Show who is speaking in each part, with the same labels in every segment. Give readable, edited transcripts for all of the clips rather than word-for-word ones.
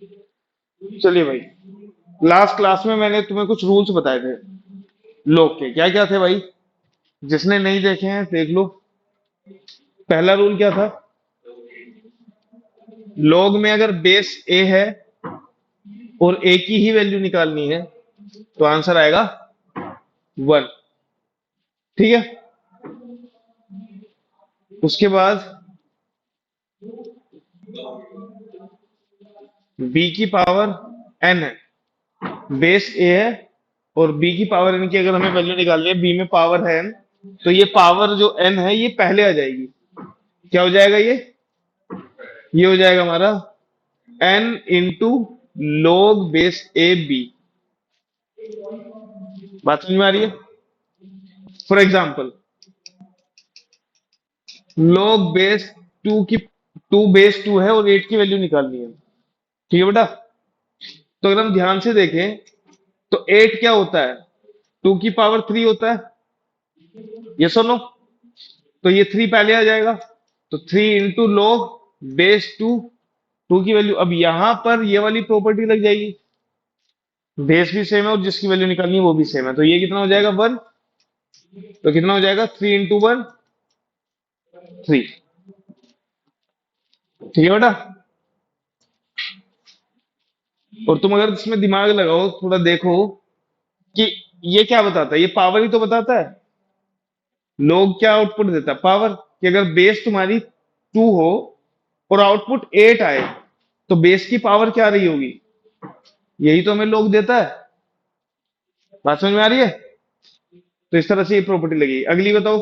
Speaker 1: चलिए भाई, last class में मैंने तुम्हें कुछ रूल्स बताए थे लॉग के। क्या क्या थे भाई? जिसने नहीं देखे हैं देख लो। पहला रूल क्या था? लॉग में अगर बेस ए है और ए की ही वैल्यू निकालनी है तो आंसर आएगा 1। ठीक है। उसके बाद बी की पावर एन है, बेस ए है और बी की पावर एन की अगर हमें वैल्यू निकालनी है, बी में पावर है एन, तो ये पावर जो एन है ये पहले आ जाएगी। क्या हो जाएगा ये हो जाएगा हमारा n into log base a b. बात समझ में आ रही है? For example, log base two की, टू बेस टू है और एट की वैल्यू निकालनी है। ठीक है बेटा। तो अगर हम ध्यान से देखें तो एट क्या होता है? टू की पावर थ्री होता है। ये सुनो, तो ये थ्री पहले आ जाएगा, तो three into log base two, two की वैल्यू। अब यहां पर ये वाली प्रॉपर्टी लग जाएगी, बेस भी सेम है और जिसकी वैल्यू निकालनी है वो भी सेम है, तो ये कितना हो जाएगा 1। तो कितना हो जाएगा 3 इंटू 1, 3। ठीक है बेटा। और तुम अगर इसमें दिमाग लगाओ थोड़ा देखो कि ये क्या बताता है, ये पावर ही तो बताता है। लोग क्या आउटपुट देता है? पावर। कि अगर बेस तुम्हारी टू हो और आउटपुट एट आए तो बेस की पावर क्या रही होगी? यही तो हमें लोग देता है। बात समझ में आ रही है? तो इस तरह से ये प्रॉपर्टी लगी। अगली बताओ।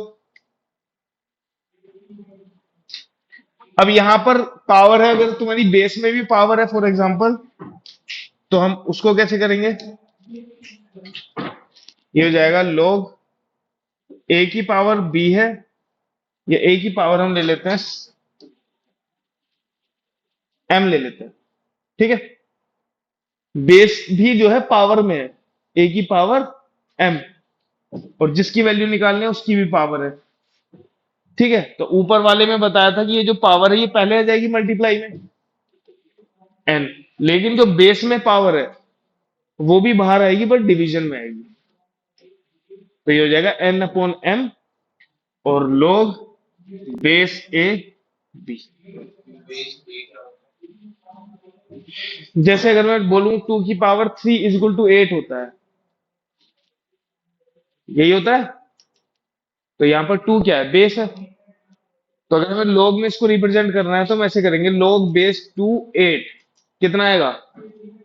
Speaker 1: अब यहां पर पावर है, अगर तुम्हारी बेस में भी पावर है फॉर एग्जांपल, तो हम उसको कैसे करेंगे? ये हो जाएगा log ए की पावर बी है, या ए की पावर हम ले लेते हैं एम ले लेते हैं। ठीक है। बेस भी जो है पावर में है, ए की पावर एम, और जिसकी वैल्यू निकालनी है उसकी भी पावर है। ठीक है। तो ऊपर वाले में बताया था कि ये जो पावर है ये पहले आ जाएगी मल्टीप्लाई में एन, लेकिन जो बेस में पावर है वो भी बाहर आएगी बट डिवीजन में आएगी। तो ये हो जाएगा एन अपॉन एम और log बेस ए बी। जैसे अगर मैं बोलूं टू की power three is equal to eight होता है, यही होता है। तो यहाँ पर टू क्या है? बेस है। तो अगर हमें log में इसको रिप्रेजेंट करना है तो हम ऐसे करेंगे log बेस टू एट। कितना आएगा?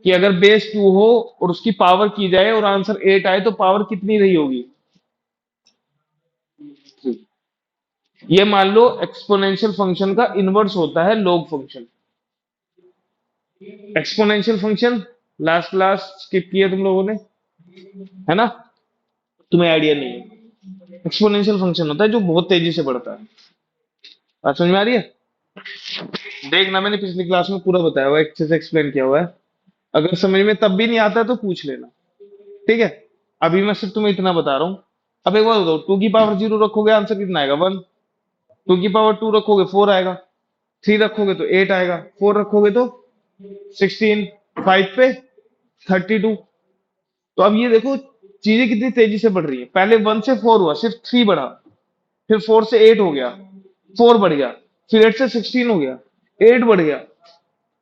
Speaker 1: कि अगर बेस टू हो और उसकी पावर की जाए और आंसर एट आए तो पावर कितनी रही होगी? ये मान लो एक्सपोनेंशियल फंक्शन का इनवर्स होता है log function. Exponential function last class skip किया तुम लोगों ने, है ना? तुम्हें आइडिया नहीं है। एक्सपोनेंशियल फंक्शन होता है जो बहुत तेजी से बढ़ता है। बात समझ में आ रही है? देखना, मैंने पिछली क्लास में पूरा बताया हुआ है, अच्छे से एक्सप्लेन किया हुआ है। अगर समझ में तब भी नहीं आता है तो पूछ लेना। ठीक है। अभी मैं सिर्फ तुम्हें इतना बता रहा हूँ। अब एक बात बताओ, टू की पावर जीरो रखोगे आंसर कितना आएगा? 1। टू की पावर टू रखोगे 4 आएगा, थ्री रखोगे तो 8 आएगा, फोर रखोगे तो 16, फाइव पे 32। तो अब ये देखो चीजें कितनी तेजी से बढ़ रही है। पहले 1 से 4 हुआ, सिर्फ 3 बढ़ा, फिर 4 से 8 हो गया, 4 बढ़ गया, फिर 8 से 16 हो गया, 8 बढ़ गया,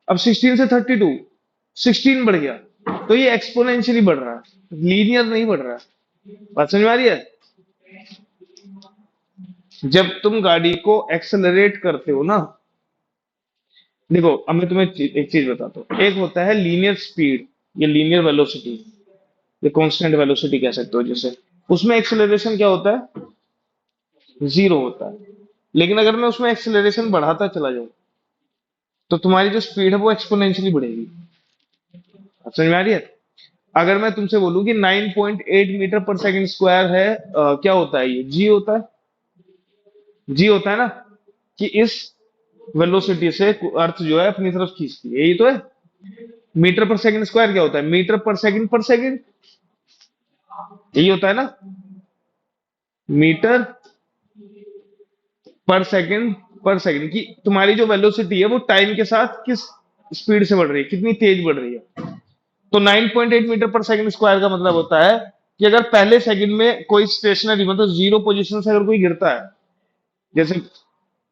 Speaker 1: अब 16 से 32, 16 बढ़ गया। तो ये एक्सपोनेंशियली बढ़ रहा है, लीनियर नहीं बढ़ रहा है। बात समझ में आ रही है? जब तुम गाड़ी को एक्सेलरेट करते हो ना, देखो अब मैं तुम्हें एक चीज बताता हूँ। एक होता है लीनियर स्पीड या लीनियर वेलोसिटी, या कांस्टेंट वेलोसिटी कह सकते हो जिसे। उसमें एक्सेलरेशन क्या होता है? जीरो होता है। लेकिन अगर मैं उसमें एक्सेलरेशन बढ़ाता चला जाऊं तो तुम्हारी जो स्पीड है वो एक्सपोनेंशियली बढ़ेगी। आप समझ में आ रही है? अगर मैं तुमसे बोलूं कि 9.8 मीटर पर सेकंड स्क्वायर है, क्या होता है? ये जी होता है। जी होता है ना, कि इस वेलोसिटी से अर्थ जो है अपनी तरफ खींचती है, यही तो है। मीटर पर सेकंड स्क्वायर क्या होता है? मीटर पर सेकंड, यही होता है ना। मीटर पर सेकंड की तुम्हारी जो वेलोसिटी है वो टाइम के साथ किस स्पीड से बढ़ रही है, कितनी तेज बढ़ रही है। तो 9.8 मीटर पर सेकंड स्क्वायर का मतलब होता है कि अगर पहले सेकंड में कोई स्टेशनरी मतलब जीरो पोजीशन से अगर कोई गिरता है, जैसे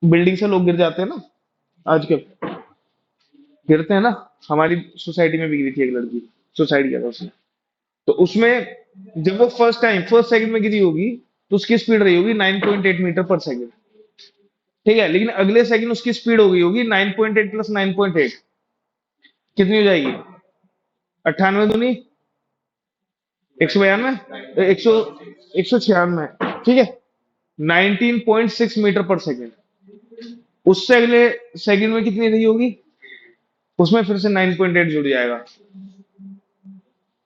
Speaker 1: बिल्डिंग से लोग गिर जाते हैं ना आजकल, गिरते हैं ना, हमारी सोसाइटी में भी गिरी थी एक लड़की, सुसाइड किया था उसने। तो उसमें जब वो फर्स्ट सेकंड में गिरी होगी, तो उसकी स्पीड रही होगी 9.8 मीटर पर सेकंड। ठीक है, लेकिन अगले सेकंड उसकी स्पीड हो गई होगी 9.8 प्लस 9.8, कितनी हो जाएगी? 98 दूनी 192, 196, ठीक है, 19.6 मीटर पर सेकंड। उससे अगले सेकंड में कितनी रही होगी? उसमें फिर से 9.8 जुड़ जाएगा।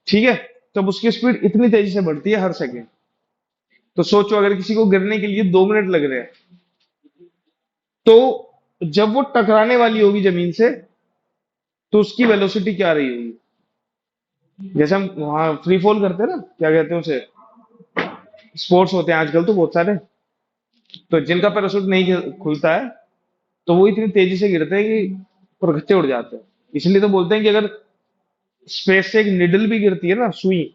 Speaker 1: ठीक है, तब उसकी स्पीड इतनी तेजी से बढ़ती है हर सेकंड। तो सोचो अगर किसी को गिरने के लिए 2 मिनट लग रहे हैं, तो जब वो टकराने वाली होगी जमीन से, तो उसकी वेलोसिटी क्या रही होगी? जैसे हम वहां फ्री फॉल करते हैं ना, क्या कहते हैं उसे, स्पोर्ट्स होते हैं आजकल तो बहुत सारे, तो जिनका पैराशूट नहीं खुलता है, तो वो इतनी तेजी से गिरते हैं कि परखच्चे उड़ जाते हैं। इसलिए तो बोलते हैं कि अगर स्पेस से एक निडल भी गिरती है ना, सुई,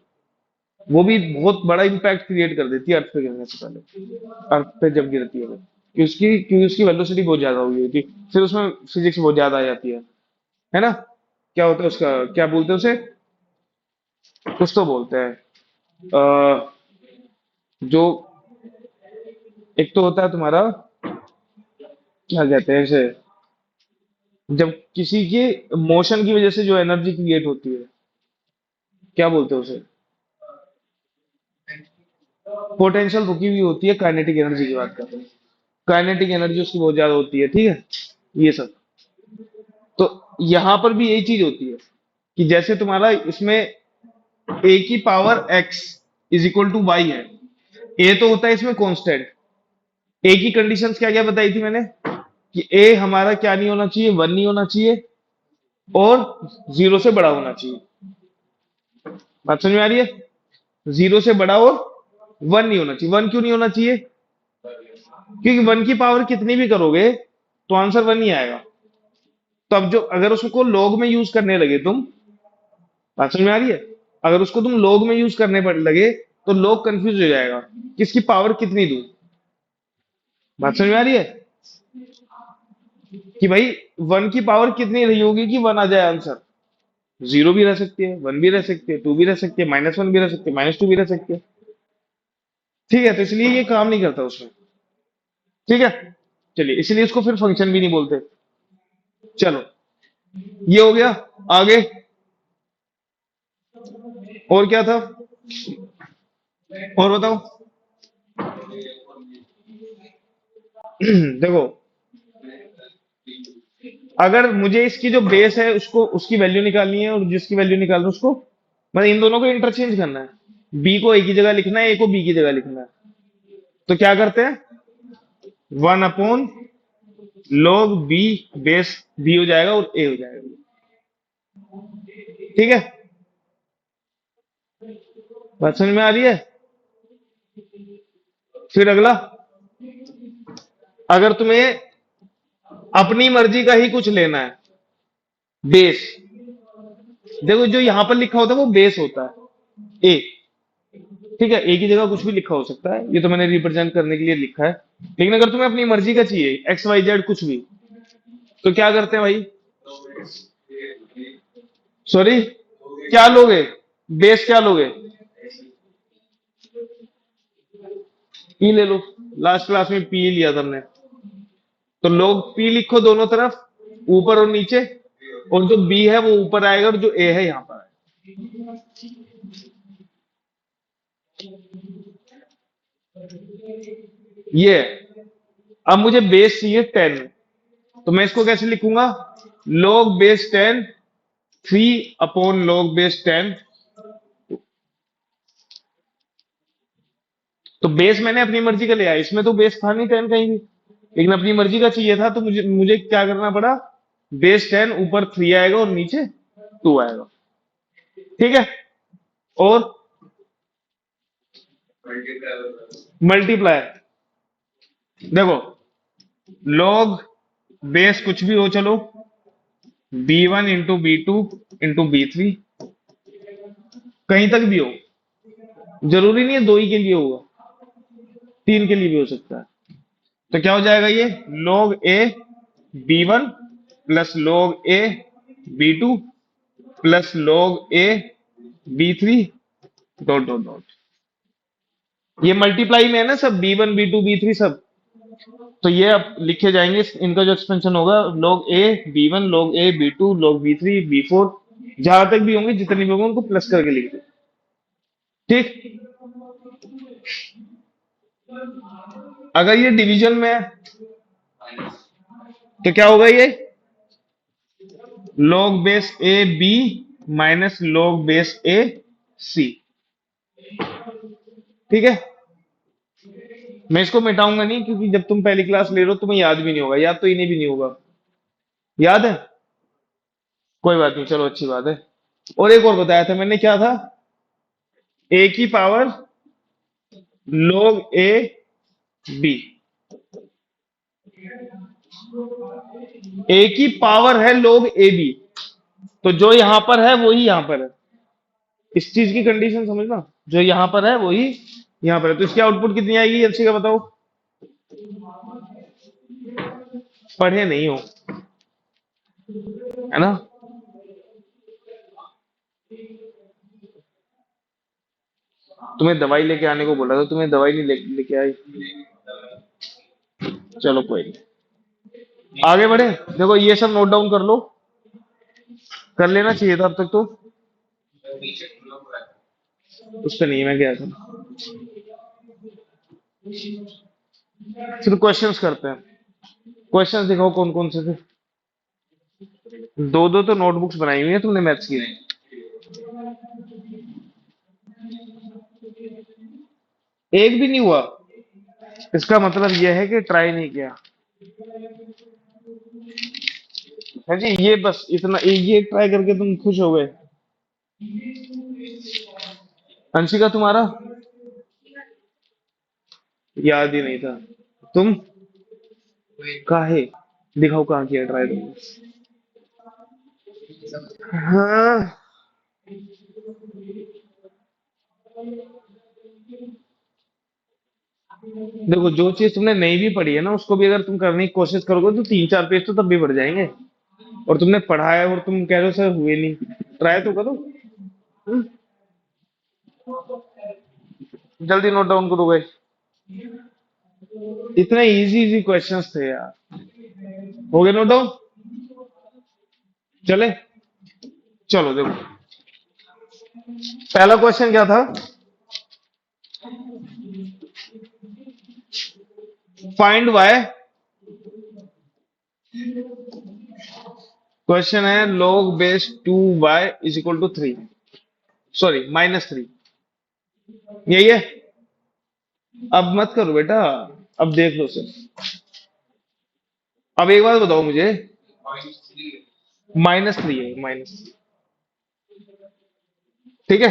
Speaker 1: वो भी बहुत बड़ा इम्पैक्ट क्रिएट कर देती है अर्थ पे गिरने से पहले, अर्थ पे जब गिरती है वो। क्योंकि उसकी वेलोसिटी बहुत ज्यादा हुई होती है, फिर उसमें फिजिक्स बहुत ज्यादा आ जाती है ना। क्या होता है उसका, क्या बोलते हैं उसे, कुछ तो बोलते हैं, जो एक तो होता है तुम्हारा, क्या कहते हैं इसे, जब किसी के मोशन की वजह से जो एनर्जी क्रिएट होती है, क्या बोलते हैं उसे, पोटेंशियल रुकी हुई होती है, काइनेटिक एनर्जी की बात करते हैं। काइनेटिक एनर्जी उसकी बहुत ज्यादा होती है, ठीक है, ये सब। तो यहां पर भी यही चीज होती है कि जैसे तुम्हारा इसमें ए की power x is equal to y है, ए तो होता है इसमें कांस्टेंट। ए की कंडीशंस क्या क्या बताई थी मैंने, कि ए हमारा क्या नहीं होना चाहिए, 1 नहीं होना चाहिए, और 0 से बड़ा होना चाहिए। बात समझ में आ रही है? 0 से बड़ा और 1 नहीं होना चाहिए। 1 क्यों नहीं होना चाहिए? क्योंकि 1 की पावर कितनी भी करोगे तो आंसर 1 ही आएगा। तो अब जो अगर उसको लॉग में यूज करने लगे तुम, बात समझ में आ रही है, अगर उसको तुम लॉग में यूज करने पड़ लगे, तो लॉग कंफ्यूज हो जाएगा किसकी पावर कितनी दूं। बात समझ में आ रही है कि भाई 1 की पावर कितनी रही होगी कि 1 आ जाए आंसर? 0 भी रह सकती है, 1 भी रह सकती है, 2 भी रह सकती है, -1 भी रह सकती है, -2 भी रह सकती है। ठीक है, तो इसलिए ये काम नहीं करता उसमें। ठीक है, चलिए, इसलिए इसको फिर फंक्शन भी नहीं बोलते। चलो, ये हो गया। आगे और क्या था, और बताओ। देखो, अगर मुझे इसकी जो बेस है उसको, उसकी वैल्यू निकालनी है, और जिसकी वैल्यू निकालना है उसको, मतलब इन दोनों को इंटरचेंज करना है, बी को ए की जगह लिखना है, ए को बी की जगह लिखना है। तो क्या करते हैं, 1 upon log b, base b हो जाएगा और ए हो जाएगा। ठीक है, बात समझ में आ रही है? फिर अगला, अगर तुम्हें अपनी मर्जी का ही कुछ लेना है, बेस, देखो जो यहां पर लिखा होता है वो बेस होता है ए। ठीक है, ए की जगह कुछ भी लिखा हो सकता है, ये तो मैंने रिप्रेजेंट करने के लिए लिखा है। लेकिन अगर तुम्हें अपनी मर्जी का चाहिए, एक्स वाई जेड कुछ भी, तो क्या करते हैं भाई, सॉरी, क्या लोगे, बेस क्या लोगे, पी ले लो। लास्ट क्लास में पी लिया था हमने। तो लोग पी लिखो दोनों तरफ, ऊपर और नीचे, और जो बी है वो ऊपर आएगा और जो ए है यहाँ पर आएगा। ये है। अब मुझे बेस चाहिए 10, तो मैं इसको कैसे लिखूंगा, log base 10, 3 upon log base 10। तो बेस मैंने अपनी मर्जी का लिया, इसमें तो बेस था नहीं 10 कहीं भी, लेकिन अपनी मर्जी का चाहिए था, तो मुझे मुझे क्या करना पड़ा, बेस 10 ऊपर 3 आएगा और नीचे 2 आएगा। ठीक है, और मल्टीप्लाई, देखो, log बेस कुछ भी हो चलो, B1 into B2 into B3, कहीं तक भी हो, जरूरी नहीं है दो ही के लिए होगा, तीन के लिए भी हो सकता है। तो क्या हो जाएगा ये, log A B1 plus log A B2 plus log A B3 dot dot dot. ये मल्टीप्लाई में है ना सब, B1 B2 B3 सब। तो ये अब लिखे जाएंगे, इनका जो एक्सपेंशन होगा log A B1 log A B2 log B3 B4, जहां तक भी होंगे, जितने भी होंगे उनको प्लस करके लिख दो। ठीक। अगर ये डिवीजन में है तो क्या होगा ये, log base a b minus log base a c. ठीक है। मैं इसको मिटाऊंगा नहीं, क्योंकि जब तुम पहली क्लास ले रहे हो तुम्हें याद भी नहीं होगा, याद तो इन्हें भी नहीं होगा। याद है? कोई बात नहीं, चलो अच्छी बात है। और एक और बताया था मैंने, क्या था, ए की पावर log ए बी। ए की पावर है log ए बी, तो जो यहां पर है वही यहां पर है। इस चीज की कंडीशन समझना, जो यहां पर है वही यहां पर है। तो इसकी आउटपुट कितनी आएगी अच्छी का बताओ। पढ़े नहीं हो, है ना? तुम्हें दवाई लेके आने को बोला था, तुम्हें दवाई नहीं लेके आई। चलो कोई नहीं, आगे बढ़े। देखो ये सब नोट डाउन कर लो, कर लेना चाहिए था अब तक तो। उस पर नहीं, मैं गया था। फिर क्वेश्चंस करते हैं। क्वेश्चंस दिखाओ कौन कौन से थे। दो दो तो नोटबुक्स बनाई हुई है तुमने मैथ्स की। एक भी नहीं हुआ, इसका मतलब यह है कि ट्राई नहीं किया है जी। ये बस इतना, ये ट्राई करके तुम खुश हो गए। अंशिका तुम्हारा याद ही नहीं था। तुम काहे, दिखाओ कहाँ किया ट्राई तुमने। हाँ, देखो जो चीज तुमने नहीं भी पढ़ी है ना, उसको भी अगर तुम करने की कोशिश करोगे तो तीन चार पेज तो तब भी बढ़ जाएंगे। और तुमने पढ़ा है और तुम कह रहे हो सर हुए नहीं, ट्राई तो करो। हम्म, जल्दी नोट डाउन करो भाई। इतने इजी इजी क्वेश्चंस थे यार। हो गए नोट डाउन? चले, चलो देखो। पहला क्वेश्चन क्या था, फाइंड वाई। क्वेश्चन है log base 2y is equal to 3, sorry -3। यही है। अब मत करो बेटा, अब देख लो सिर्फ। अब एक बात बताओ मुझे, -3 है, माइनस। ठीक है।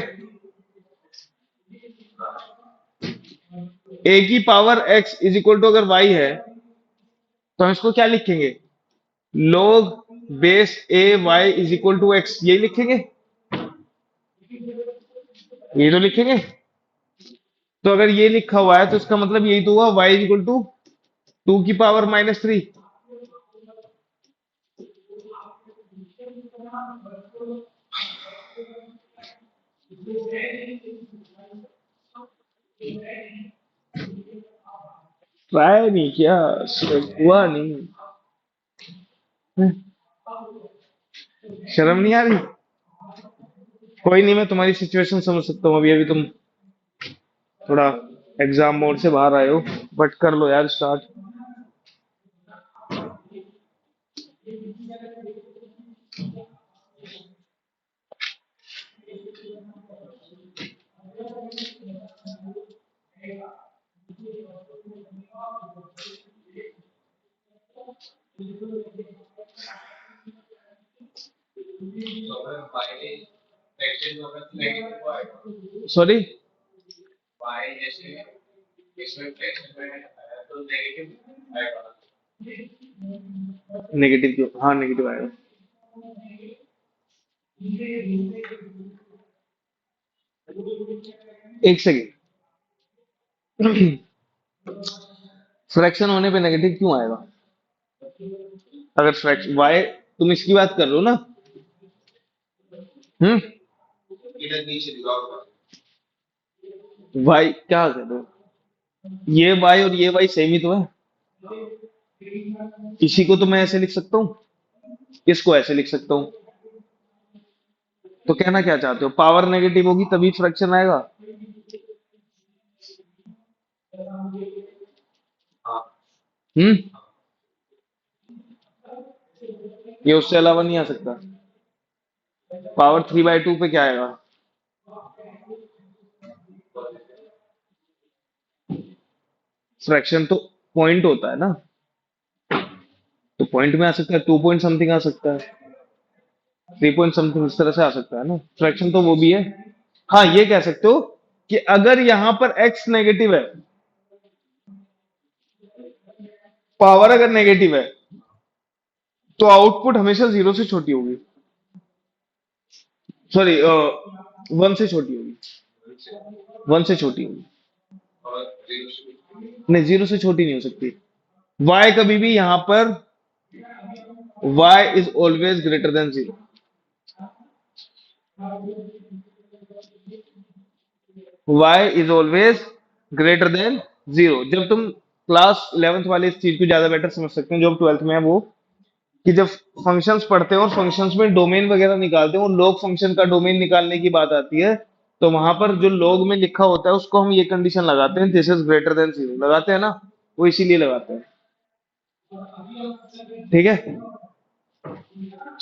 Speaker 1: ए की power x is equal to अगर y है, तो हम इसको क्या लिखेंगे, log base a y is equal to x, यही लिखेंगे। ये तो लिखेंगे। तो अगर ये लिखा हुआ है तो इसका मतलब यही तो हुआ, y इज इक्वल टू 2 की पावर -3। ट्राई नहीं किया, हुआ नहीं। शर्म नहीं आ रही? कोई नहीं, मैं तुम्हारी सिचुएशन समझ सकता हूँ। अभी अभी तुम थोड़ा एग्जाम मोड से बाहर आए हो, बट कर लो यार स्टार्ट। सॉरी, नेगेटिव क्यों, हाँ नेगेटिव आएगा। एक सेकेंड। फ्रैक्शन होने पे नेगेटिव क्यों आएगा? अगर फ्रैक्शन वाई, तुम इसकी बात कर रहे हो ना? हम्म। वाई क्या कर रहे हो? ये वाई और ये वाई सेम ही तो है। इसी को तो मैं ऐसे लिख सकता हूँ, इसको ऐसे लिख सकता हूँ। तो कहना क्या चाहते हो? पावर नेगेटिव होगी तभी फ्रैक्शन आएगा। हम्म। ये उससे अलावा नहीं आ सकता। पावर 3/2 पे क्या आएगा? फ्रैक्शन तो पॉइंट होता है ना, तो पॉइंट में आ सकता है, 2 पॉइंट समथिंग आ सकता है, 3 पॉइंट समथिंग, इस तरह से आ सकता है ना। फ्रैक्शन तो वो भी है। हाँ, ये कह सकते हो कि अगर यहां पर एक्स नेगेटिव है, पावर अगर नेगेटिव है, तो आउटपुट हमेशा जीरो से छोटी होगी। सॉरी, 1 से छोटी होगी। 1 से छोटी होगी। नहीं, जीरो से छोटी नहीं हो सकती। y कभी भी यहां पर, y is always greater than zero. y is always greater than zero. जब तुम क्लास 11th वाले इस चीज को ज्यादा बेटर समझ सकते हैं, जो अब 12th में है, वो कि जब फंक्शंस पढ़ते हैं और फंक्शंस में डोमेन वगैरह निकालते हैं और लॉग फंक्शन का डोमेन निकालने की बात आती है, तो वहां पर जो लॉग में लिखा होता है उसको हम ये कंडीशन लगाते हैं, this is greater than zero, लगाते हैं ना? वो इसीलिए लगाते हैं। ठीक है,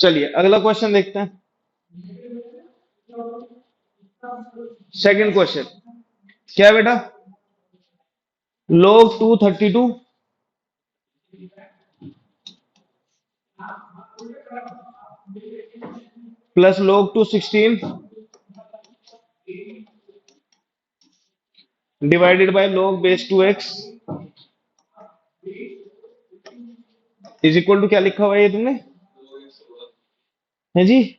Speaker 1: चलिए अगला क्वेश्चन देखते हैं। सेकंड क्वेश्चन क्या है बेटा? log 232 plus log 216 divided by log base 2x is equal to क्या लिखा हुआ है ये तुमने? है जी?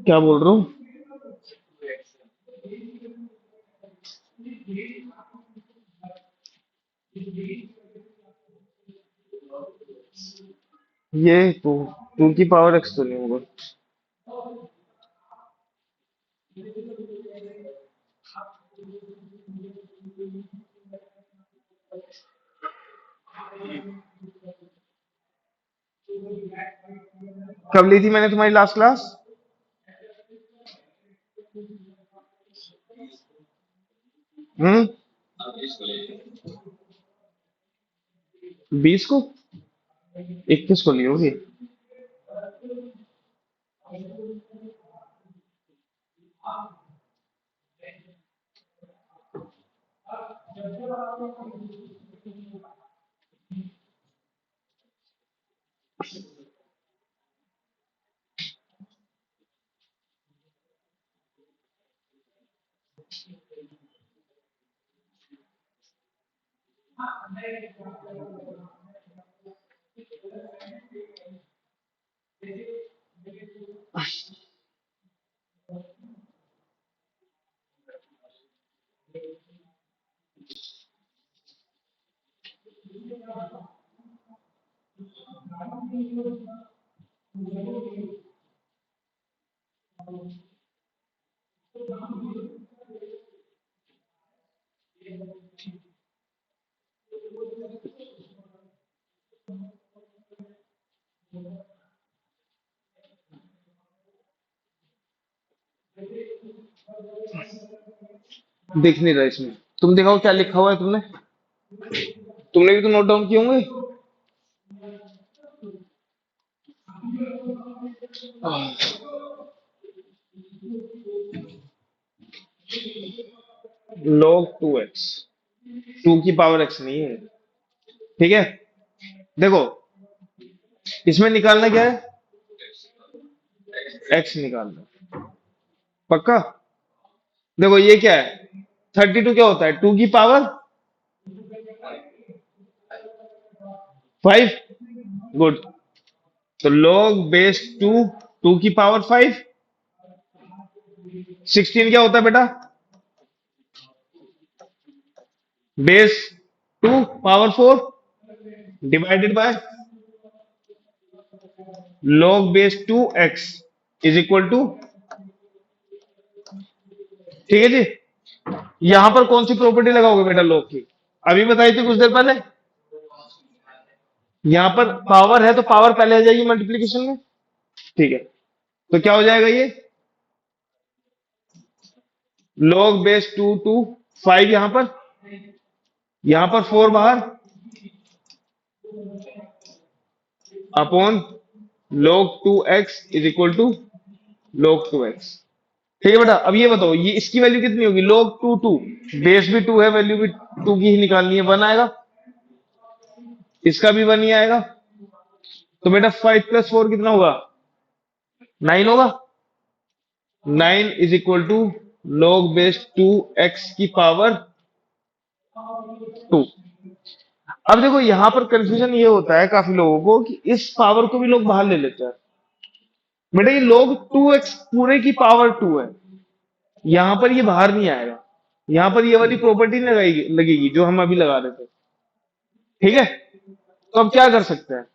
Speaker 1: क्या बोल रहा हूँ? ये टू, 2 की पावर x तो नहीं होगा। कब ली थी मैंने तुम्हारी लास्ट क्लास? हम्म। 20 को? 21 को ली होगी। दिख नहीं रहा इसमें। तुम दिखाओ क्या लिखा हुआ है तुमने? तुमने भी तो नोट डाउन किए होंगे। log 2x, 2 की पावर x नहीं है। ठीक है, देखो इसमें निकालना क्या है? x निकालना। पक्का? देखो ये क्या है? 32 क्या होता है? 2 की पावर 5। गुड। तो log बेस 2, 2 की पावर 5। 16 क्या होता है बेटा? Base 2 power 4 divided by log base 2 x is equal to, ठीक है जी। यहां पर कौन सी प्रॉपर्टी लगाओगे बेटा log की? अभी बताई थी कुछ देर पहले। यहां पर पावर है तो पावर पहले आ जाएगी मल्टीप्लीकेशन में। ठीक है, तो क्या हो जाएगा ये? log बेस 2 टू 5 यहां पर 4 बाहर upon log 2x is equal to log 2x। ठीक है बेटा, अब ये बताओ ये इसकी वैल्यू कितनी होगी? log 2 2, बेस भी 2 है, वैल्यू भी 2 की ही निकालनी है, 1 आएगा। इसका भी 1 ही आएगा। तो बेटा 5 प्लस 4 कितना होगा? 9 होगा। 9 is equal to log base 2x की पावर 2। अब देखो यहां पर कंफ्यूजन ये होता है काफी लोगों को कि इस पावर को भी लोग बाहर ले लेते हैं। बेटा ये log 2x पूरे की पावर 2 है, यहां पर ये बाहर नहीं आएगा। यहां पर ये वाली प्रॉपर्टी नहीं लगेगी लगेगी जो हम अभी लगा रहे थे। ठीक है, तो अब क्या कर सकते हैं?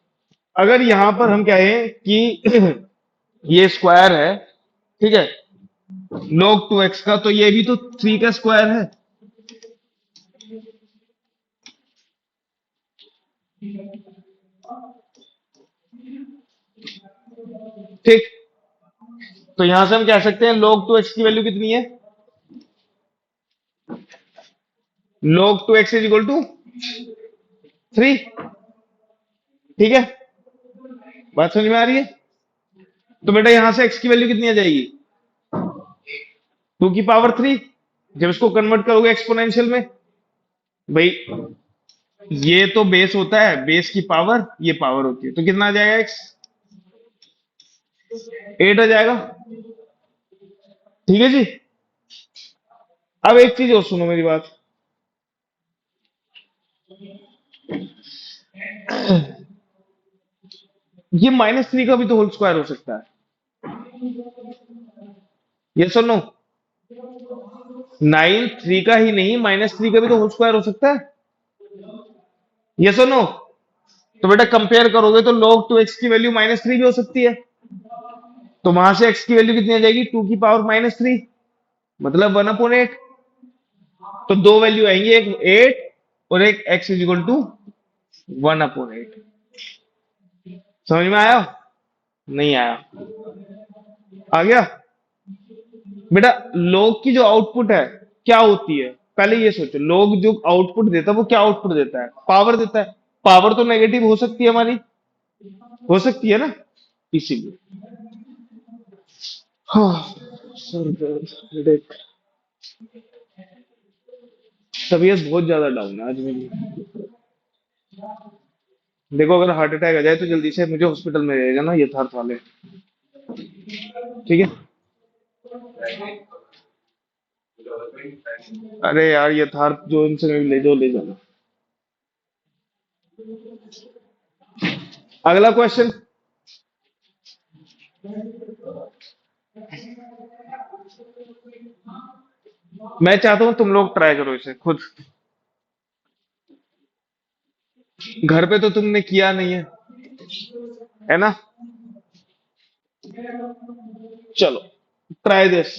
Speaker 1: अगर यहां पर हम कहें कि ये स्क्वायर है, ठीक है, log 2x का, तो ये भी तो 3 का स्क्वायर है। ठीक, तो यहां से हम कह सकते हैं log 2x की वैल्यू कितनी है? log 2x is equal to 3। ठीक है, बात समझ में आ रही है? तो बेटा यहां से x की वैल्यू कितनी आ जाएगी? 2 की पावर 3। जब इसको कन्वर्ट करोगे एक्सपोनेंशियल में, भाई ये तो बेस होता है, बेस की पावर ये पावर होती है, तो कितना आ जाएगा x? 8 आ जाएगा। ठीक है जी। अब एक चीज और सुनो मेरी बात। ये -3 का भी तो होल स्क्वायर हो सकता है। ये सुनो, 9 3 का ही नहीं, -3 का भी तो होल स्क्वायर हो सकता है। ये सुनो, तो बेटा कंपेयर करोगे तो log 2x की वैल्यू -3 भी हो सकती है। तो वहां से x की वैल्यू कितनी आ जाएगी? 2 की पावर -3, मतलब 1/8। तो दो वैल्यू आएंगी, एक 8 और एक x इज इक्वल टू 1/8। समझ में आया? नहीं आया? आ गया? बेटा log की जो आउटपुट है क्या होती है? पहले ये सोचो, log जो आउटपुट देता है वो क्या आउटपुट देता है? पावर देता है। पावर तो नेगेटिव हो सकती है हमारी, हो सकती है ना, इसीलिए। हाँ, सर दर्द, हेडेक, तबीयत बहुत ज्यादा डाउन है आज मेरी। देखो अगर हार्ट अटैक आ जाए तो जल्दी से मुझे हॉस्पिटल में रहेगा ना यथार्थ वाले। ठीक है। अरे यार यथार्थ जो इनसे ले जाओ, ले जाना। अगला क्वेश्चन। मैं चाहता हूं तुम लोग ट्राई करो इसे खुद। घर पे तो तुमने किया नहीं है ना? चलो try this.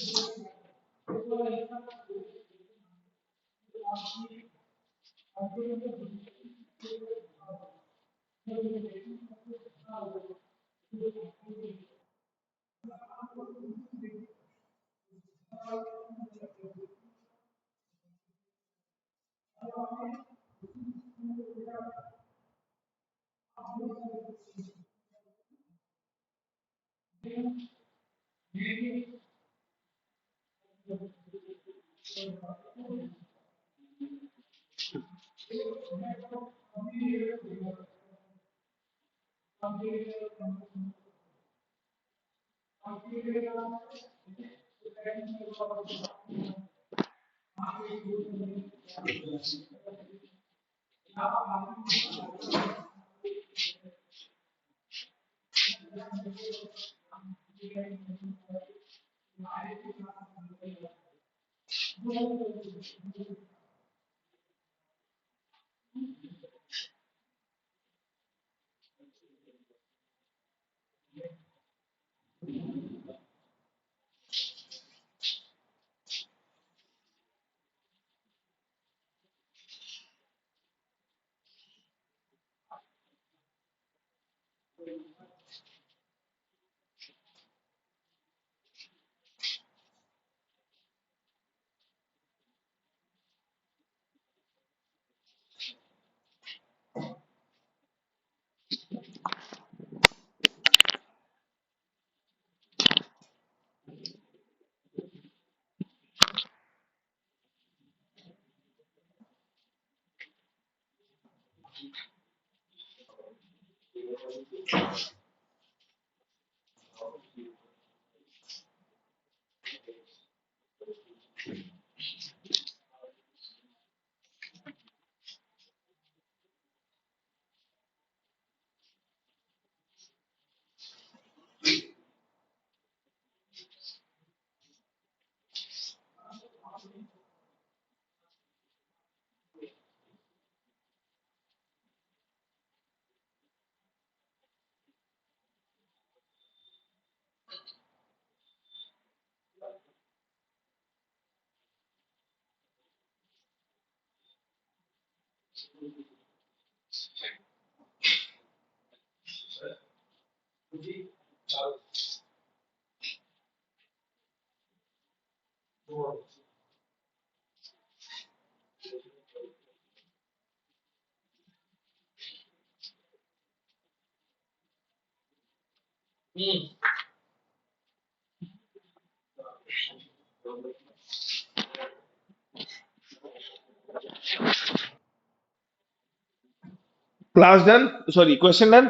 Speaker 1: Class done, sorry question done.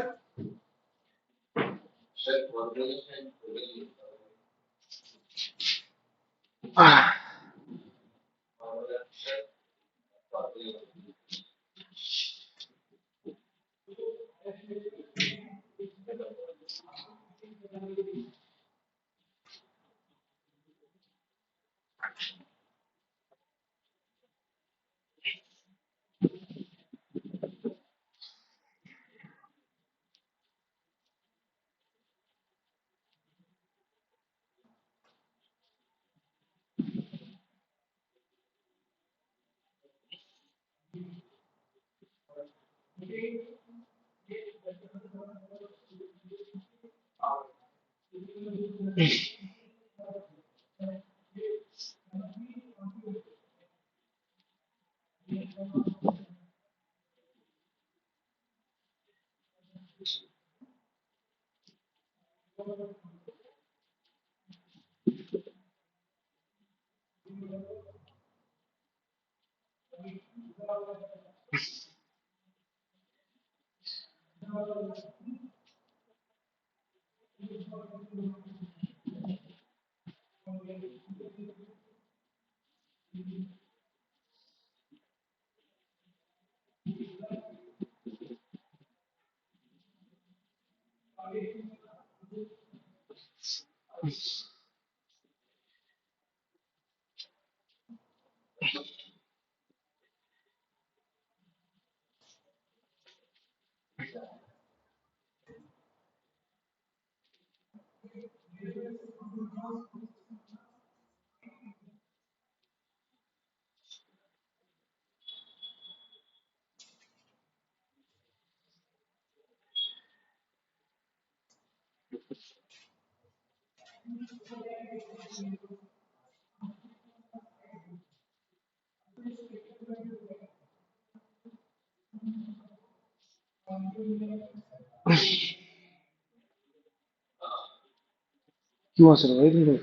Speaker 1: क्यों हंस रहे हो भाई तुम लोग?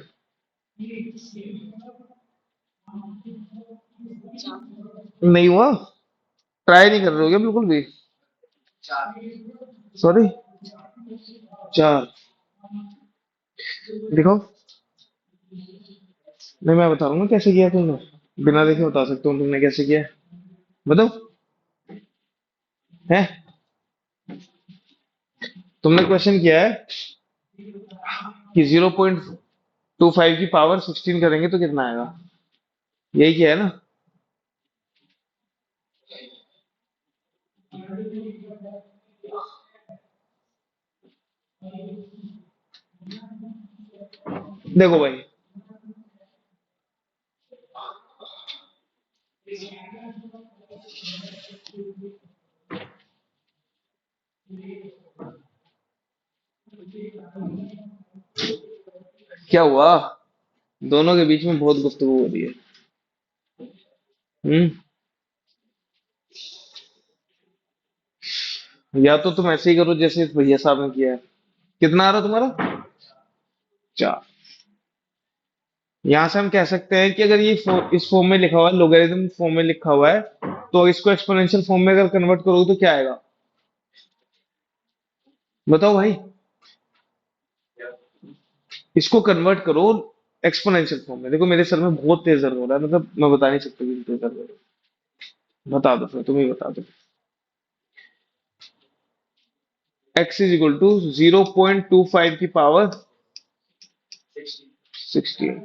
Speaker 1: नहीं हुआ? ट्राई नहीं कर रहे हो क्या बिल्कुल भी? सॉरी, चार। देखो, नहीं मैं बता रहा हूँ कैसे किया तुमने। बिना देखे बता सकता हूँ तुमने कैसे किया है। बताओ। है, तुमने क्वेश्चन किया है कि 0.25 की पावर 16 करेंगे तो कितना आएगा, यही किया है ना। देखो भाई, क्या हुआ, दोनों के बीच में बहुत गुफ्तगू हो रही है। हम्म। या तो तुम ऐसे ही करो जैसे इस भैया साहब ने किया है। कितना आ रहा तुम्हारा? 4। यहां से हम कह सकते हैं कि अगर ये इस फॉर्म में लिखा हुआ है, लोगरिथम फॉर्म में लिखा हुआ है, तो इसको एक्सपोनेंशियल फॉर्म में अगर कन्वर्ट करोगे तो क्या आएगा? बताओ भाई। इसको कन्वर्ट करो एक्सपोनेंशियल फॉर्म में। देखो मेरे सर में बहुत तेज दर्द हो रहा है, मतलब मैं बता नहीं सकता कि तेज दर्द हो रहा है। बता दो फिर, तुम ही बता दो। x इज इक्वल टू 0.25 की पावर 16।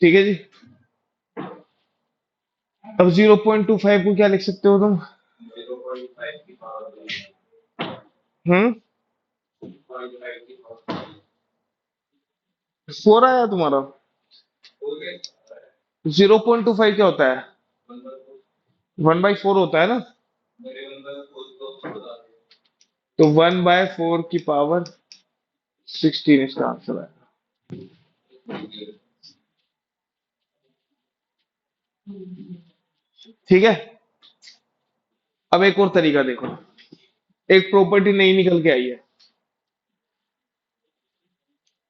Speaker 1: ठीक है जी। अब 0.25 को क्या लिख सकते हो तुम? हम्म। 4 आया तुम्हारा? 0.25 क्या होता है? 1/4 होता है ना। तो 1/4 की पावर 16 इसका आंसर है। ठीक है। अब एक और तरीका देखो, एक प्रॉपर्टी नई निकल के आई है।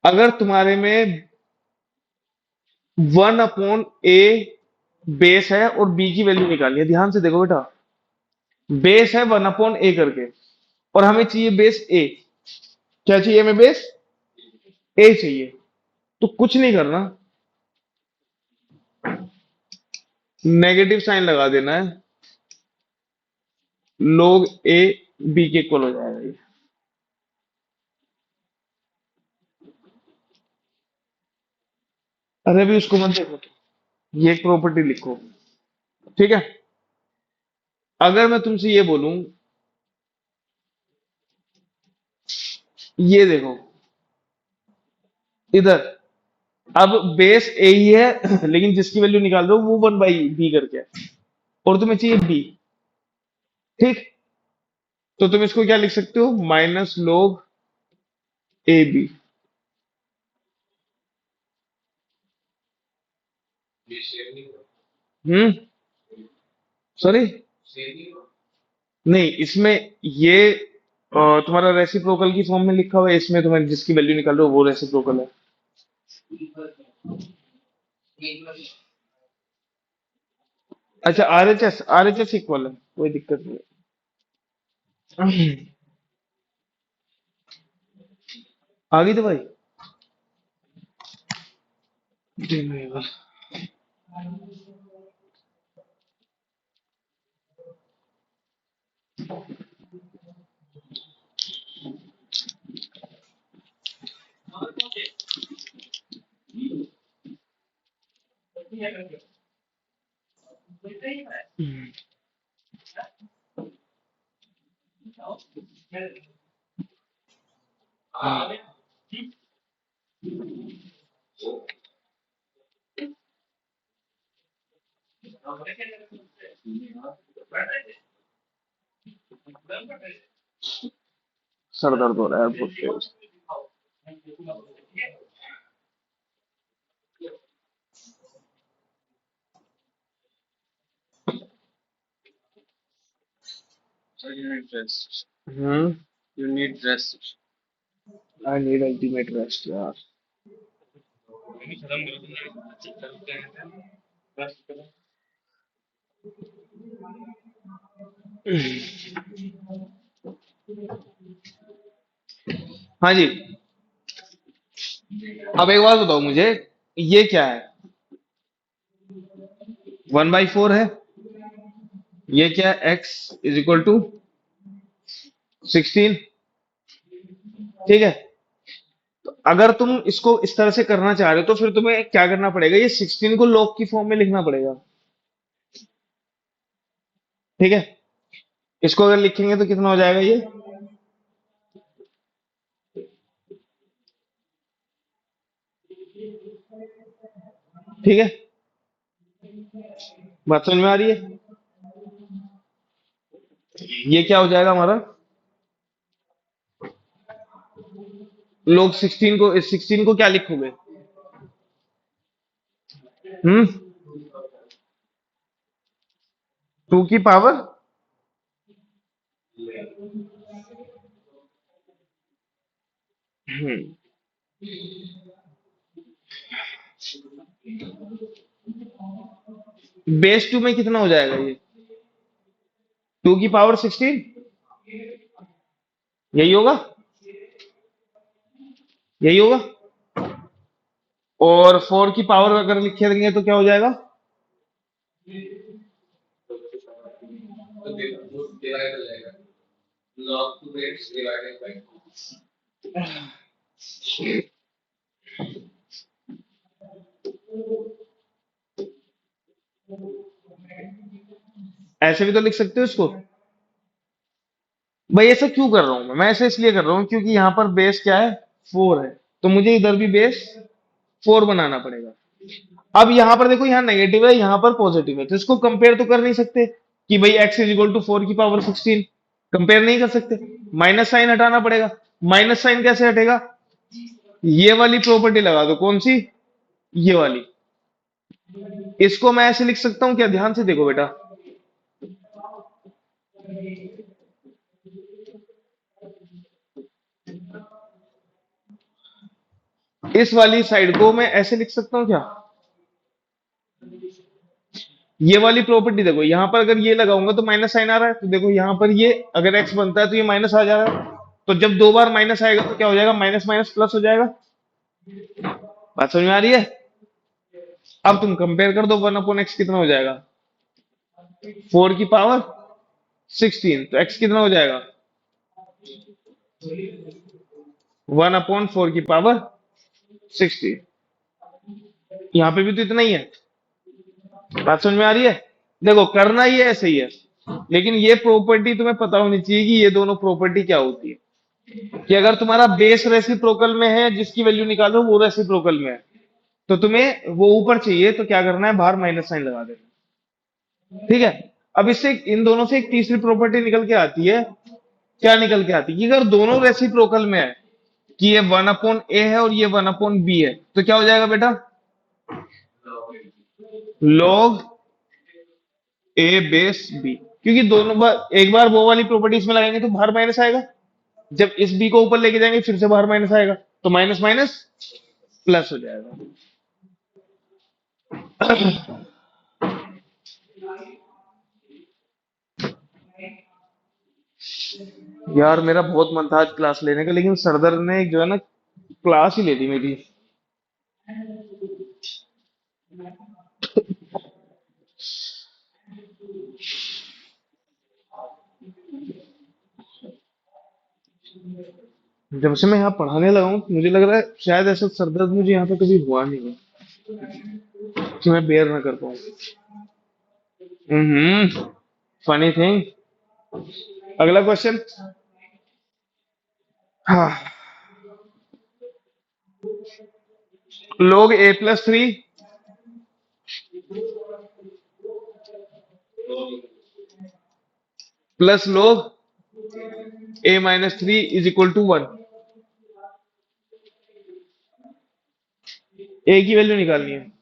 Speaker 1: अगर तुम्हारे में 1/a बेस है और b की वैल्यू निकालनी है, ध्यान से देखो बेटा। बेस है 1/a करके, और हमें चाहिए बेस a। क्या चाहिए हमें? बेस a चाहिए। तो कुछ नहीं करना, नेगेटिव साइन लगा देना है। log a b के इक्वल हो जाएगा ये। अरे अभी उसको मत देखो, ये एक प्रॉपर्टी लिखो। ठीक है। अगर मैं तुमसे ये बोलूं, ये देखो इधर, अब बेस ए ही है लेकिन जिसकी वैल्यू निकाल रहे हो वो 1/b करके है, और तुम्हें चाहिए b। ठीक। तो तुम इसको क्या लिख सकते हो? Minus log a b. हम्म। सॉरी। नहीं, इसमें ये तुम्हारा रेसिप्रोकल की फॉर्म में लिखा हुआ है, इसमें तुम्हें जिसकी वैल्यू निकाल रहे हो वो रेसिप्रोकल है। अच्छा, आर एच एस इक्वल है, कोई दिक्कत नहीं। आ गई तो भाई। सर दर्द हो रहा है बहुत तेज। हम्म। आई नीड अल्टीमेट रेस्ट यार। हाँ जी। अब एक बात बताओ मुझे, ये क्या है? 1/4 है। ये क्या है? x is equal to 16। ठीक है। तो अगर तुम इसको इस तरह से करना चाह रहे हो तो फिर तुम्हें क्या करना पड़ेगा, ये 16 को log की फॉर्म में लिखना पड़ेगा। ठीक है। इसको अगर लिखेंगे तो कितना हो जाएगा ये? ठीक है। बात समझ में आ रही है? ये क्या हो जाएगा हमारा? लोग 16 को क्या लिखोगे? 2 की पावर। बेस 2 में कितना हो जाएगा ये? 2 की पावर 16। यही होगा। यही होगा। और 4 की पावर अगर लिखे देंगे तो क्या हो जाएगा? ऐसे भी तो लिख सकते हो इसको। भाई ऐसा क्यों कर रहा हूं मैं ऐसा इसलिए कर रहा हूँ क्योंकि यहाँ पर बेस क्या है? 4 है। तो मुझे इधर भी बेस 4 बनाना पड़ेगा। अब यहाँ पर देखो, यहाँ नेगेटिव है, यहाँ पर पॉजिटिव है, तो इसको कंपेयर तो कर नहीं सकते कि भाई x इज इक्वल टू 4 की पावर 16। कंपेयर नहीं कर सकते। माइनस साइन हटाना पड़ेगा। माइनस साइन कैसे हटेगा? ये वाली प्रॉपर्टी लगा दो। कौन सी? ये वाली। इसको मैं ऐसे लिख सकता हूँ क्या? ध्यान से देखो बेटा। इस वाली साइड को मैं ऐसे लिख सकता हूँ क्या? ये वाली प्रॉपर्टी देखो, यहां पर अगर ये लगाऊंगा तो माइनस साइन आ रहा है, तो देखो यहां पर ये अगर एक्स बनता है तो ये माइनस आ जा रहा है। तो जब दो बार माइनस आएगा तो क्या हो जाएगा? माइनस माइनस प्लस हो जाएगा। बात समझ में आ रही है? अब तुम कंपेयर कर दो, 1/x कितना हो जाएगा? 4 की पावर 16। तो x कितना हो जाएगा? 1/4 की पावर 16। यहाँ पे भी तो इतना ही है। बात समझ में आ रही है? देखो करना ये ऐसे ही है, लेकिन ये प्रॉपर्टी तुम्हें पता होनी चाहिए कि ये दोनों प्रॉपर्टी क्या होती है। कि अगर तुम्हारा बेस रेसिप्रोकल में है, जिसकी वैल्यू निकालो वो रेसिप्रोकल में है, तो तुम्हें वो ऊपर चाहिए, तो क्या करना है? बाहर माइनस साइन लगा देना। ठीक है। अब इससे इन दोनों से एक तीसरी प्रॉपर्टी निकल के आती है। क्या निकल के आती है? कि अगर दोनों रेसिप्रोकल में है, कि ये 1/a है और ये 1/b है, तो क्या हो जाएगा बेटा? log a base b। क्योंकि दोनों बार, एक बार वो वाली प्रॉपर्टी इसमें लगाएंगे तो बाहर माइनस आएगा। जब इस b को ऊपर लेके जाएंगे फिर से बाहर माइनस आएगा, तो माइनस माइनस प्लस हो जाएगा। यार मेरा बहुत मन था आज क्लास लेने का, लेकिन सरदर ने जो है ना, क्लास ही ले ली मेरी। जब से मैं यहाँ पढ़ाने लगा हूँ मुझे लग रहा है शायद ऐसा सरदर्द मुझे यहाँ पे कभी हुआ नहीं है कि मैं बेयर ना कर पाऊँ। हम्म। Funny thing. अगला क्वेश्चन। हाँ। log a+3 plus log a-3 is equal to 1। A की वैल्यू निकालनी है।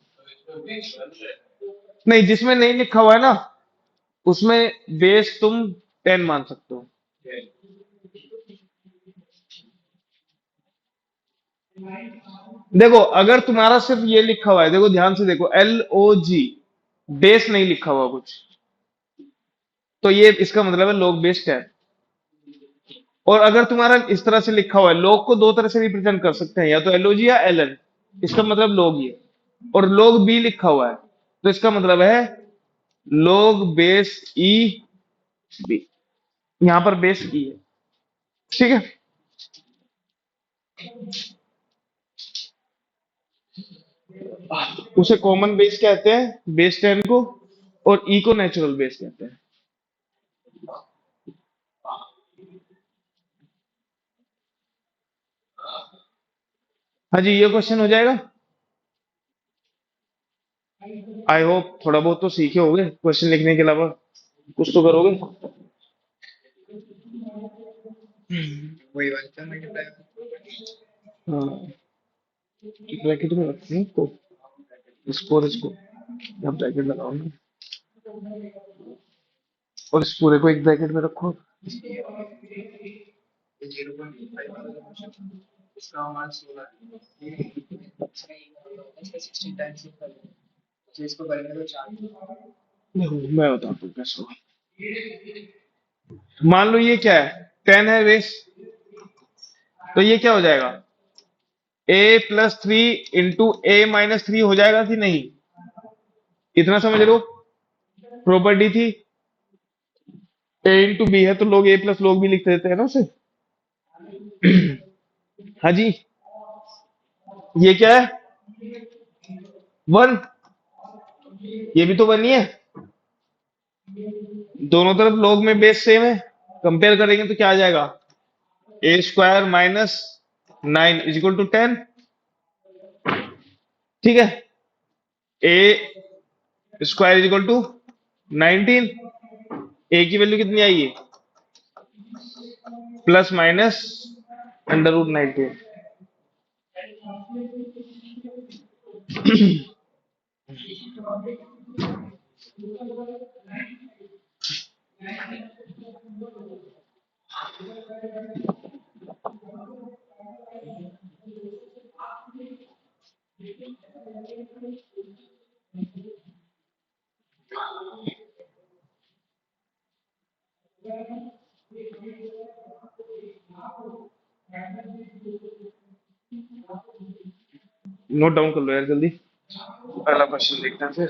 Speaker 1: नहीं, जिसमें नहीं लिखा हुआ है ना, उसमें बेस तुम 10 मान सकते हो। देखो अगर तुम्हारा सिर्फ ये लिखा हुआ है, देखो ध्यान से देखो, LOG, बेस नहीं लिखा हुआ कुछ, तो ये इसका मतलब है log बेस 10। और अगर तुम्हारा इस तरह से लिखा हुआ है, log को दो तरह से रिप्रेजेंट कर सकते हैं, या तो LOG या LN, इसका मतलब log ही है। और log b लिखा हुआ है, तो इसका मतलब है log बेस e b। यहां पर बेस e है, ठीक है। उसे कॉमन बेस कहते हैं बेस 10 को, और e को नेचुरल बेस कहते हैं। हाँ जी, ये क्वेश्चन हो जाएगा। आई होप थोड़ा बहुत तो सीखे होगे, क्वेश्चन लिखने के अलावा कुछ तो करोगे। हाँ, ब्रैकेट में रखना तो इसको और इसको आप ब्रैकेट लगाओ ना, और इस पूरे को एक ब्रैकेट में रखो। देखो मैं बताता हूँ कैसे होगा। मान लो ये क्या है, 10 है बेस, तो ये क्या हो जाएगा, a+3 इंटू a-3 हो जाएगा कि नहीं, इतना समझ लो। प्रॉपर्टी थी a इंटू बी है, तो लोग a प्लस लोग भी लिख देते हैं ना उसे। हाँ जी, ये क्या है, 1, ये भी तो 1 ही है। दोनों तरफ log में बेस सेम है, कंपेयर करेंगे तो क्या आ जाएगा, a² - 9 इज इक्वल टू 10। ठीक है, a² is equal to 19। a की वैल्यू कितनी आई है, ±√19। नोट डाउन कर लो यार जल्दी, पहला क्वेश्चन देखते हैं फिर।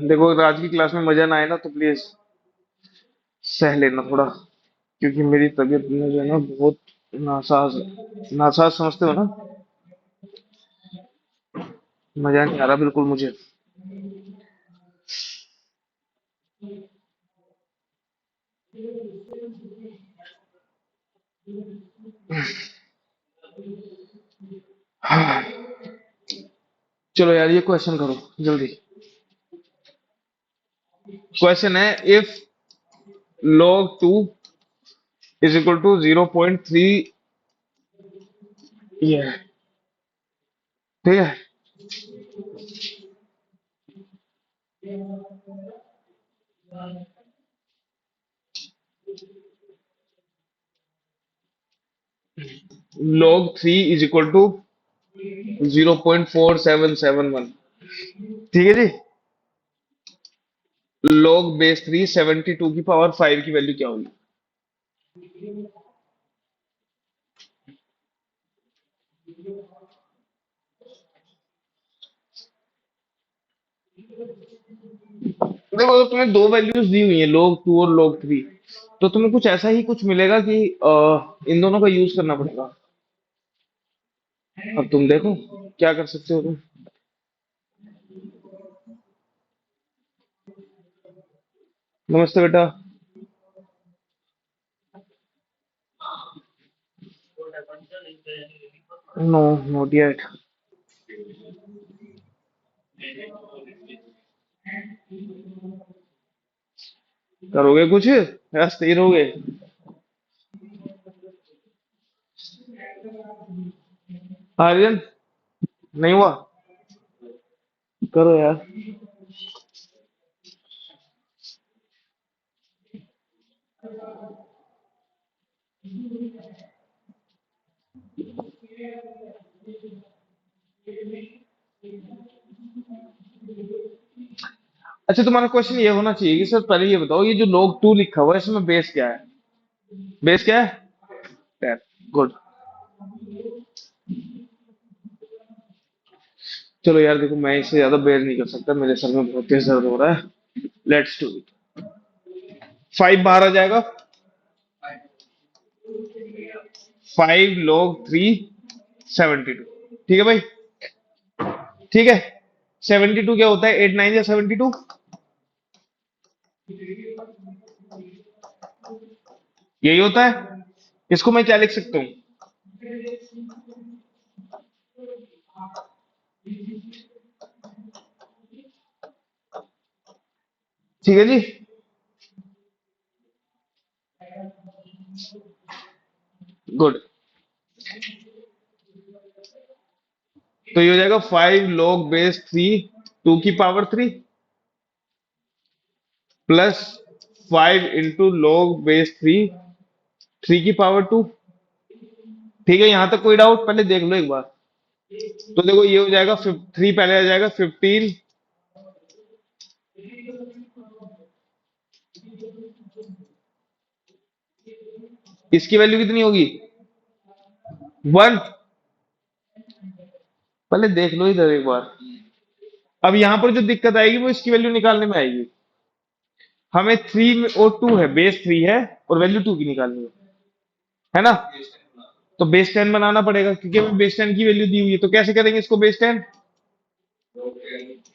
Speaker 1: देखो अगर आज की क्लास में मजा ना आए ना तो प्लीज सह लेना थोड़ा, क्योंकि मेरी तबीयत में जो है ना बहुत नासाज है। नासाज समझते हो ना, मजा नहीं आ रहा बिल्कुल मुझे। चलो यार ये क्वेश्चन करो जल्दी। क्वेश्चन है, if log 2 is equal to 0.3, ये है, ठीक है। log 3 इज इक्वल टू 0.4771, ठीक है जी। log बेस 3 72 की पावर 5 की वैल्यू क्या होगी। देखो तो तुम्हें दो वैल्यूज दी हुई है, log 2 और log 3, तो तुम्हें कुछ ऐसा ही कुछ मिलेगा कि इन दोनों का यूज करना पड़ेगा। अब तुम देखो क्या कर सकते हो तुम। नमस्ते बेटा। No, not yet. करोगे कुछ या स्थिर रहोगे। आर्यन, नहीं हुआ, करो यार। अच्छा तुम्हारा क्वेश्चन ये होना चाहिए कि सर पहले ये बताओ, ये जो log 2 लिखा हुआ है इसमें बेस क्या है। बेस क्या है? 10। गुड। चलो यार देखो, मैं इससे ज्यादा बेयर नहीं कर सकता, मेरे सर में बहुत तेज दर्द हो रहा है। Let's do it. 5 बाहर आ जाएगा। 5 log 3 72। ठीक है भाई। ठीक है। 72 क्या होता है? 8 9 या 72। यही होता है। इसको मैं क्या लिख सकता हूँ? ठीक है जी। गुड। तो ये हो जाएगा 5 log base 3 2 की power 3 plus 5 into log base 3 3 की पावर 2। ठीक है, यहां तक कोई डाउट? पहले देख लो एक बार। तो देखो ये हो जाएगा 3 पहले आ जाएगा 15। इसकी वैल्यू कितनी होगी? 1। पहले देख लो इधर एक बार। अब यहां पर जो दिक्कत आएगी वो इसकी वैल्यू निकालने में आएगी। हमें 3 और 2 है, बेस 3 है और वैल्यू 2 की निकालनी है ना? तो बेस 10 बनाना पड़ेगा क्योंकि हमें बेस 10 की वैल्यू दी हुई है। तो कैसे करेंगे इसको? Base 10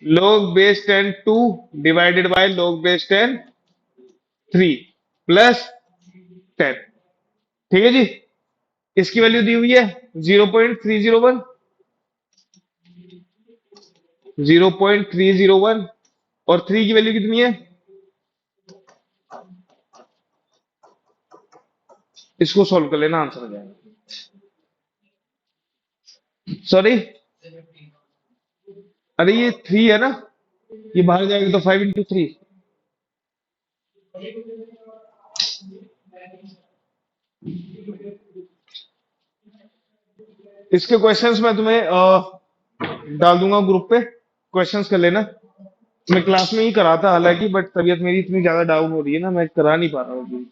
Speaker 1: log base 10 2 divided by log base 10 3 plus 10। ठीक है जी। इसकी वैल्यू दी हुई है 0.301। 0.301। और 3 की वैल्यू कितनी है? इसको सॉल्व कर लेना, आंसर आ जाएगा। सॉरी, अरे ये 3 है ना, ये बाहर जाएगा तो 5 into 3। इसके क्वेश्चंस मैं तुम्हें डाल दूंगा ग्रुप पे। क्वेश्चंस कर लेना। मैं क्लास में ही कराता हालांकि, बट तबीयत मेरी इतनी ज्यादा डाउन हो रही है ना, मैं करा नहीं पा रहा हूँ अभी।